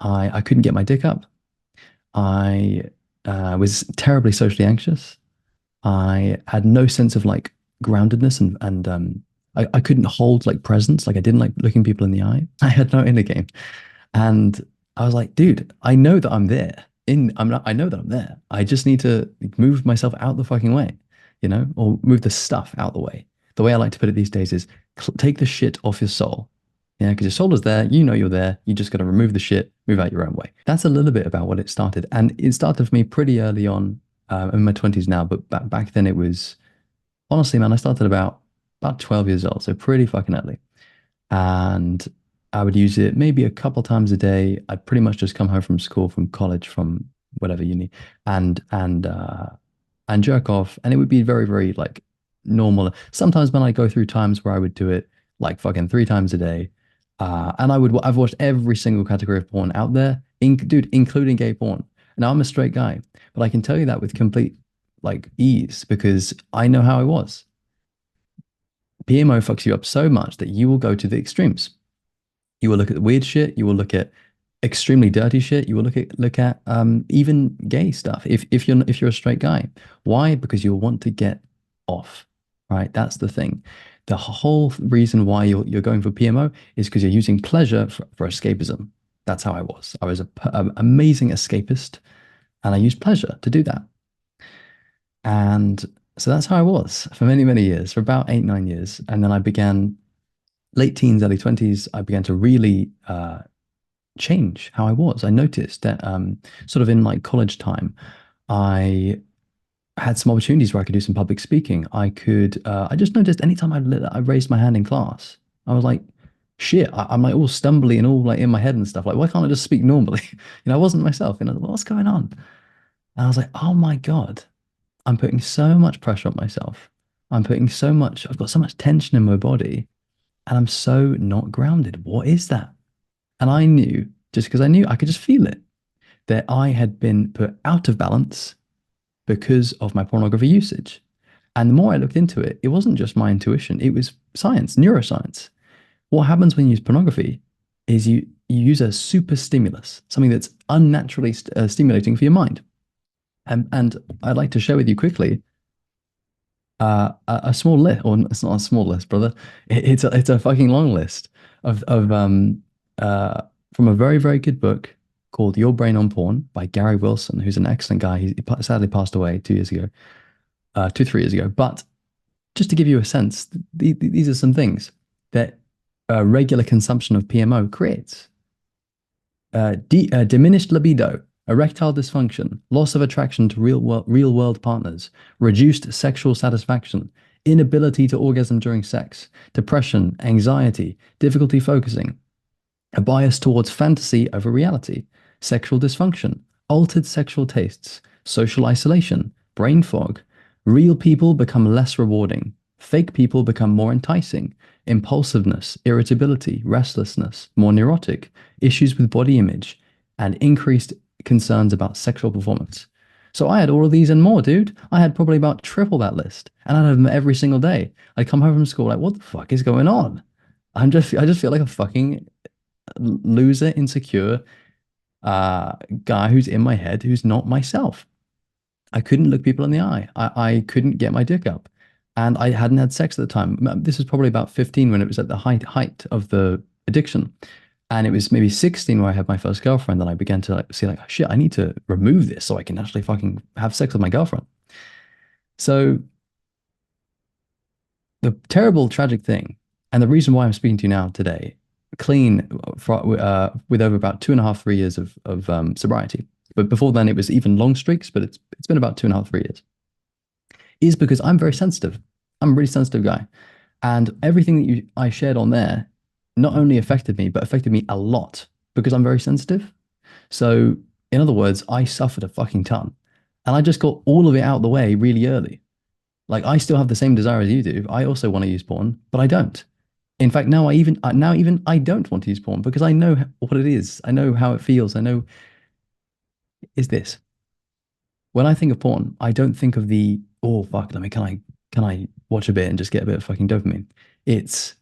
I couldn't get my dick up. I was terribly socially anxious. I had no sense of like groundedness and I couldn't hold like presence. Like I didn't like looking people in the eye. I had no inner game. And I was like, dude, I know that I'm there. I know that I'm there. I just need to move myself out the fucking way, or move the stuff out the way. The way I like to put it these days is take the shit off your soul. Yeah, because your soul is there, you know you're there. You just got to remove the shit, move out your own way. That's a little bit about what it started. And it started for me pretty early on. I'm in my 20s now, but back then it was honestly, man, I started about 12 years old, so pretty fucking early. And I would use it maybe a couple times a day. I'd pretty much just come home from school, from college, from whatever uni, and and uh, and jerk off, and it would be very, very like normal. Sometimes when I go through times where I would do it like fucking 3 times a day, and I've watched every single category of porn out there, dude, including gay porn. Now I'm a straight guy, but I can tell you that with complete like ease because I know how I was. PMO fucks you up so much that you will go to the extremes. You will look at weird shit. You will look at extremely dirty shit. You will look at even gay stuff. If you're a straight guy, why? Because you'll want to get off, right? That's the thing. The whole reason why you're going for PMO is because you're using pleasure for escapism. That's how I was. I was an amazing escapist, and I used pleasure to do that. And so that's how I was for many, many years, for about 8, 9 years. And then I began late teens, early 20s, I began to really change how I was. I noticed that sort of in like college time, I had some opportunities where I could do some public speaking. I just noticed anytime I raised my hand in class, I was like, shit, I'm like all stumbly and all like in my head and stuff. Like, why can't I just speak normally? I wasn't myself. What's going on? And I was like, oh my God, I'm putting so much pressure on myself. I've got so much tension in my body and I'm so not grounded. What is that? And I knew, just because I knew, I could just feel it, that I had been put out of balance because of my pornography usage. And the more I looked into it, it wasn't just my intuition, it was science, neuroscience. What happens when you use pornography is you use a super stimulus, something that's unnaturally stimulating for your mind. And I'd like to share with you quickly a small list, or it's not a small list, brother. It's a fucking long list of uh from a very very good book called Your Brain on Porn by Gary Wilson, who's an excellent guy. He sadly passed away 2 years ago, 2 3 years ago. But just to give you a sense, these are some things that regular consumption of PMO creates. Diminished libido, erectile dysfunction, loss of attraction to real world partners, reduced sexual satisfaction, inability to orgasm during sex, depression, anxiety, difficulty focusing, a bias towards fantasy over reality, sexual dysfunction, altered sexual tastes, social isolation, brain fog. Real people become less rewarding. Fake people become more enticing. Impulsiveness, irritability, restlessness, more neurotic, issues with body image, and increased concerns about sexual performance. So I had all of these and more, dude. I had probably about triple that list, and I'd have them every single day. I'd come home from school like, what the fuck is going on? I just feel like a fucking loser, insecure guy who's in my head who's not myself. I couldn't look people in the eye. I couldn't get my dick up. And I hadn't had sex at the time. This was probably about 15 when it was at the height of the addiction. And it was maybe 16 where I had my first girlfriend. And I began to like see like, shit, I need to remove this so I can actually fucking have sex with my girlfriend. So the terrible, tragic thing, and the reason why I'm speaking to you now today, clean with over about 2.5, 3 years of sobriety. But before then, it was even long streaks. But it's been about 2.5, 3 years. Is because I'm very sensitive. I'm a really sensitive guy, and everything that I shared on there not only affected me, but affected me a lot because I'm very sensitive. So, in other words, I suffered a fucking ton, and I just got all of it out of the way really early. Like I still have the same desire as you do. I also want to use porn, but I don't. In fact, now even I don't want to use porn because I know what it is. I know how it feels. I know is this. When I think of porn, I don't think of the oh fuck, can I watch a bit and just get a bit of fucking dopamine? It's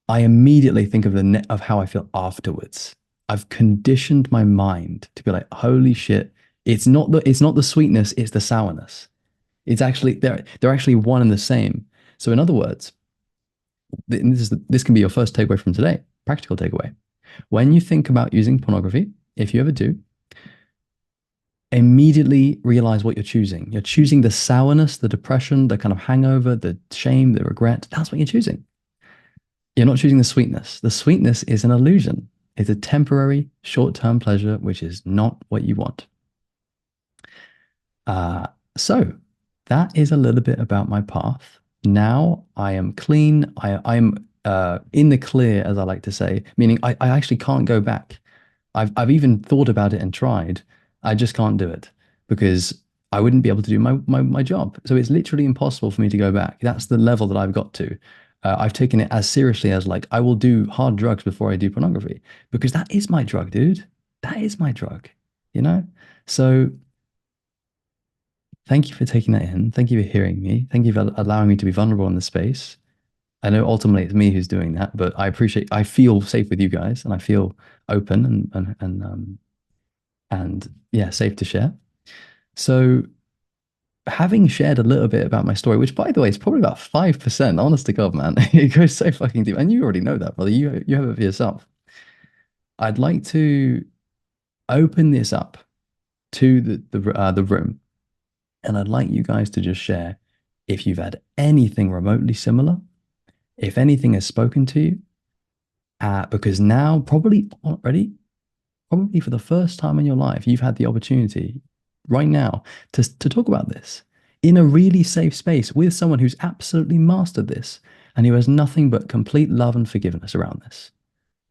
I immediately think of the net of how I feel afterwards. I've conditioned my mind to be like, holy shit, it's not the sweetness, it's the sourness. It's actually they're actually one and the same. So in other words, this can be your first takeaway from today, practical takeaway. When you think about using pornography, if you ever do, immediately realize what you're choosing. You're choosing the sourness, the depression, the kind of hangover, the shame, the regret. That's what you're choosing. You're not choosing the sweetness. The sweetness is an illusion. It's a temporary, short-term pleasure, which is not what you want. Uh, so that is a little bit about my path. Now I am clean. I'm in the clear, as I like to say, meaning I actually can't go back. I've even thought about it and tried. I just can't do it because I wouldn't be able to do my job. So it's literally impossible for me to go back. That's the level that I've got to. I've taken it as seriously as like I will do hard drugs before I do pornography because that is my drug, dude. That is my drug, you know? So thank you for taking that in. Thank you for hearing me. Thank you for allowing me to be vulnerable in the space. I know ultimately it's me who's doing that, but I feel safe with you guys and I feel open and yeah, safe to share. So having shared a little bit about my story, which by the way is probably about 5%, honest to God, man. It goes so fucking deep. And you already know that, brother. You have it for yourself. I'd like to open this up to the room, and I'd like you guys to just share if you've had anything remotely similar, if anything has spoken to you, because now probably already probably for the first time in your life, you've had the opportunity right now to talk about this in a really safe space with someone who's absolutely mastered this and who has nothing but complete love and forgiveness around this.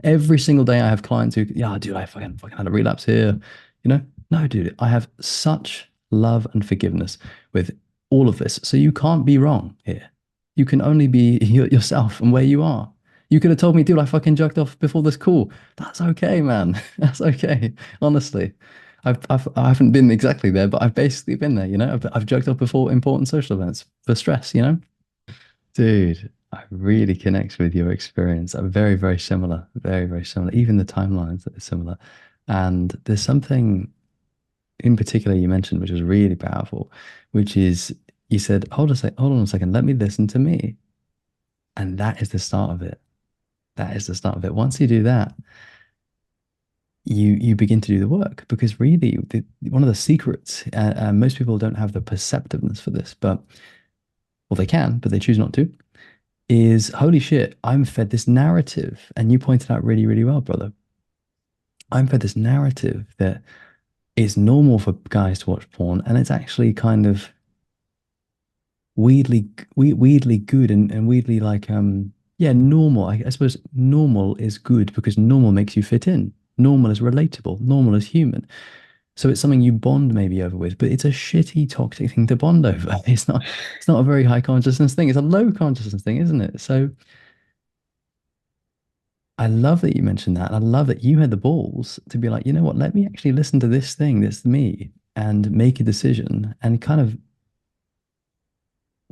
Every single day, I have clients who, yeah, dude, I fucking had a relapse here. You know, no, dude, I have such love and forgiveness with all of this. So you can't be wrong here. You can only be yourself and where you are. You could have told me, dude, I fucking jerked off before this call. That's okay, man. That's okay. Honestly, I haven't been exactly there, but I've basically been there. You know, I've jerked off before important social events for stress. You know, dude, I really connect with your experience. I'm very, very similar. Very, very similar. Even the timelines are similar. And there's something in particular you mentioned, which was really powerful, which is you said, hold on a second, let me listen to me. And that is the start of it. That is the start of it. Once you do that, you begin to do the work because really one of the secrets, most people don't have the perceptiveness for this, but well, they can, but they choose not to, is holy shit, I'm fed this narrative. And you pointed out really, really well, brother. I'm fed this narrative that it's normal for guys to watch porn, and it's actually kind of weirdly good and weirdly like yeah, normal. I suppose normal is good because normal makes you fit in. Normal is relatable. Normal is human. So it's something you bond maybe over with, but it's a shitty toxic thing to bond over. It's not a very high consciousness thing. It's a low consciousness thing, isn't it? So I love that you mentioned that. I love that you had the balls to be like, you know what, let me actually listen to this thing that's me and make a decision and kind of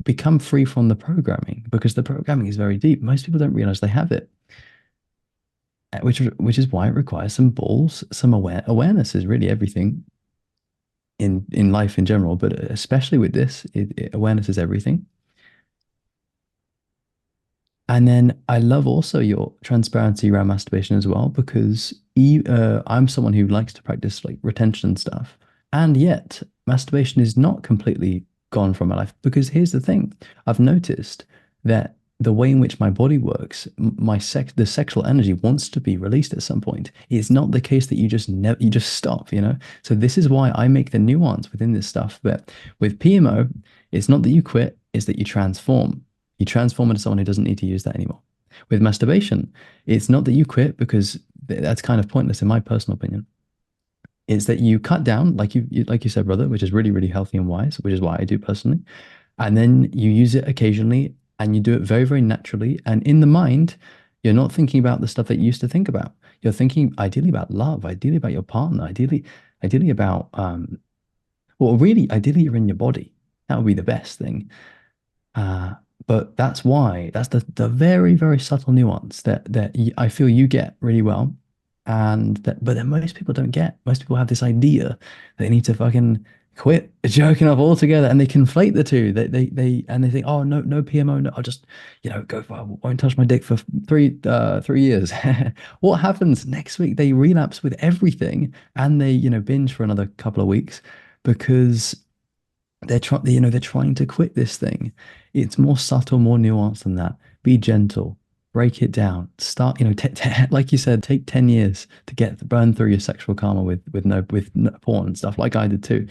become free from the programming because the programming is very deep. Most people don't realize they have it, which is why it requires some balls, some awareness is really everything in life in general, but especially with this, awareness is everything. And then I love also your transparency around masturbation as well, because I'm someone who likes to practice like retention stuff. And yet, masturbation is not completely gone from my life because here's the thing I've noticed that the way in which my body works, the sexual energy wants to be released at some point. It's not the case that you just stop, you know? So this is why I make the nuance within this stuff. But with PMO, it's not that you quit, it's that you transform. You transform into someone who doesn't need to use that anymore. With masturbation, it's not that you quit because that's kind of pointless in my personal opinion. It's that you cut down, like you said, brother, which is really, really healthy and wise, which is why I do personally. And then you use it occasionally and you do it very, very naturally. And in the mind, you're not thinking about the stuff that you used to think about. You're thinking ideally about love, ideally about your partner, ideally about well, really, ideally you're in your body. That would be the best thing. Uh, but that's why that's the very very subtle nuance that I feel you get really well. But then most people don't get. Most people have this idea that they need to fucking quit jerking off altogether, and they conflate the two. They think, oh no, no PMO, no, I'll just go. I won't touch my dick for 3 years. What happens next week? They relapse with everything, and they binge for another couple of weeks because they're trying to quit this thing. It's more subtle, more nuanced than that. Be gentle, break it down. Start, like you said, take 10 years to get burn through your sexual karma with no porn and stuff, like I did too.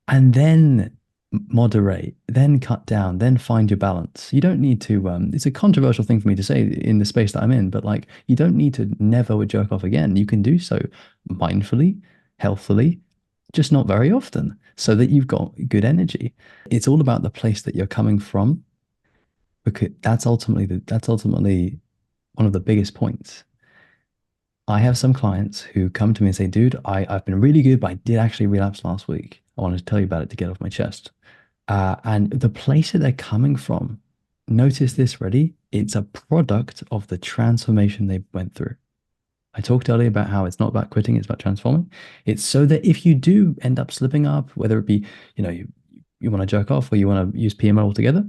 And then moderate, then cut down, then find your balance. You don't need to it's a controversial thing for me to say in the space that I'm in, but like you don't need to never jerk off again. You can do so mindfully, healthily, just not very often, so that you've got good energy. It's all about the place that you're coming from, because that's ultimately one of the biggest points. I have some clients who come to me and say, dude, I've been really good, but I did actually relapse last week. I wanted to tell you about it to get off my chest. And the place that they're coming from, notice this, ready? It's a product of the transformation they went through. I talked earlier about how it's not about quitting, it's about transforming. It's so that if you do end up slipping up, whether it be, you want to jerk off or you want to use PMO altogether,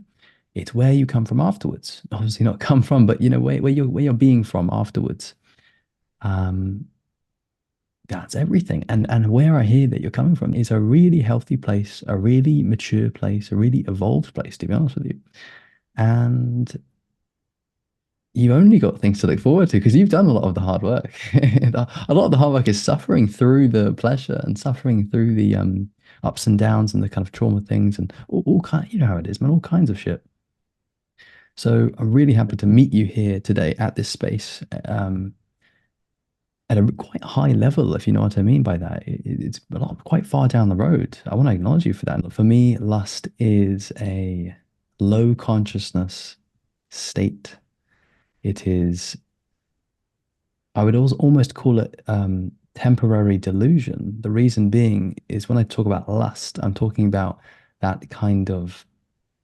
it's where you come from afterwards. Obviously not come from, but where you're being from afterwards. Um, that's everything. And where I hear that you're coming from is a really healthy place, a really mature place, a really evolved place, to be honest with you. And you've only got things to look forward to because you've done a lot of the hard work. A lot of the hard work is suffering through the pleasure and suffering through the ups and downs and the kind of trauma things and all kind, you know how it is, man, all kinds of shit. So I'm really happy to meet you here today at this space. At a quite high level, if you know what I mean by that. It's a lot quite far down the road. I want to acknowledge you for that. For me, lust is a low consciousness state. It is, I would also almost call it temporary delusion. The reason being is when I talk about lust, I'm talking about that kind of,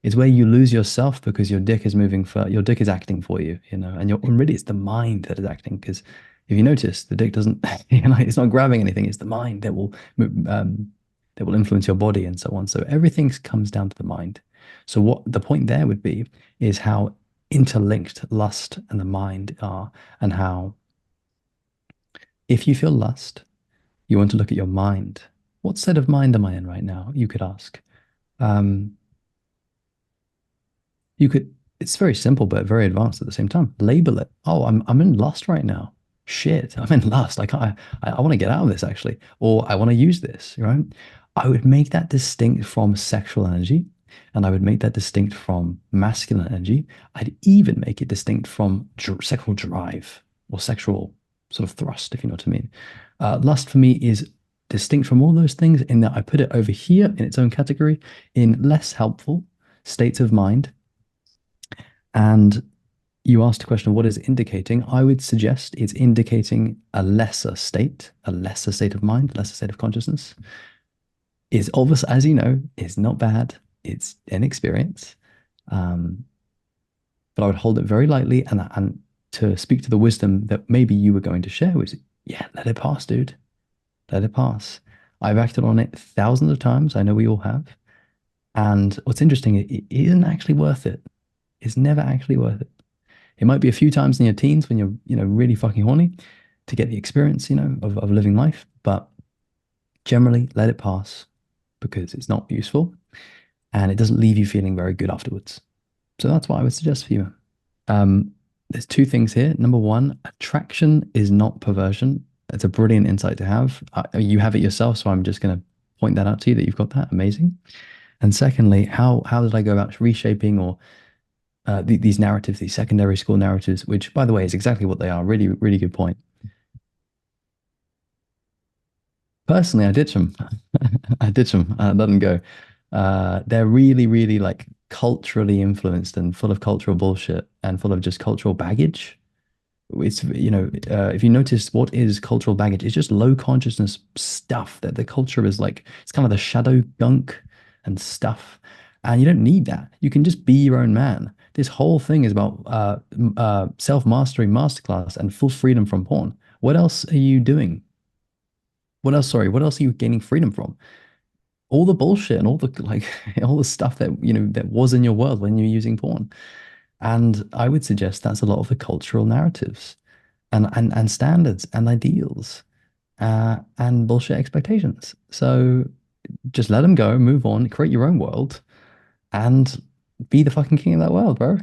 it's where you lose yourself because your dick is moving for your dick is acting for you, and really it's the mind that is acting. Because if you notice, the dick doesn't, it's not grabbing anything. It's the mind that will influence your body and so on. So everything comes down to the mind. So what the point there would be is how interlinked lust and the mind are, and how if you feel lust, you want to look at your mind. What state of mind am I in right now? You could ask. Um, You could, it's very simple, but very advanced at the same time. Label it. Oh, I'm in lust right now. Shit, I'm in lust. I want to get out of this actually, or I want to use this, right? I would make that distinct from sexual energy, and I would make that distinct from masculine energy. I'd even make it distinct from sexual drive or sexual sort of thrust, if you know what I mean. Lust for me is distinct from all those things in that I put it over here in its own category in less helpful states of mind. And you asked a question, what is it indicating? I would suggest it's indicating a lesser state of mind, a lesser state of consciousness. Is obvious, as you know, is not bad. It's an experience. Um, but I would hold it very lightly, and to speak to the wisdom that maybe you were going to share was, yeah, let it pass, dude. Let it pass. I've acted on it thousands of times. I know we all have. And what's interesting, it isn't actually worth it. It's never actually worth it. It might be a few times in your teens when you're, really fucking horny to get the experience, of living life. But generally, let it pass because it's not useful and it doesn't leave you feeling very good afterwards. So that's what I would suggest for you. Um, there's two things here. Number one, attraction is not perversion. It's a brilliant insight to have. You have it yourself, so I'm just going to point that out to you that you've got that. Amazing. And secondly, how did I go about reshaping or these narratives, these secondary school narratives, which, by the way, is exactly what they are. Really, really good point. Personally, I ditch them. I ditch them. Let them go. They're really, really like culturally influenced and full of cultural bullshit and full of just cultural baggage. It's, if you notice what is cultural baggage, it's just low consciousness stuff that the culture is like, it's kind of the shadow gunk and stuff. And you don't need that. You can just be your own man. This whole thing is about self-mastery masterclass and full freedom from porn. What else are you doing? What else, sorry, what else are you gaining freedom from? All the bullshit and all the like all the stuff that that was in your world when you're using porn. And I would suggest that's a lot of the cultural narratives and standards and ideals and bullshit expectations. So just let them go, move on, create your own world, and be the fucking king of that world, bro.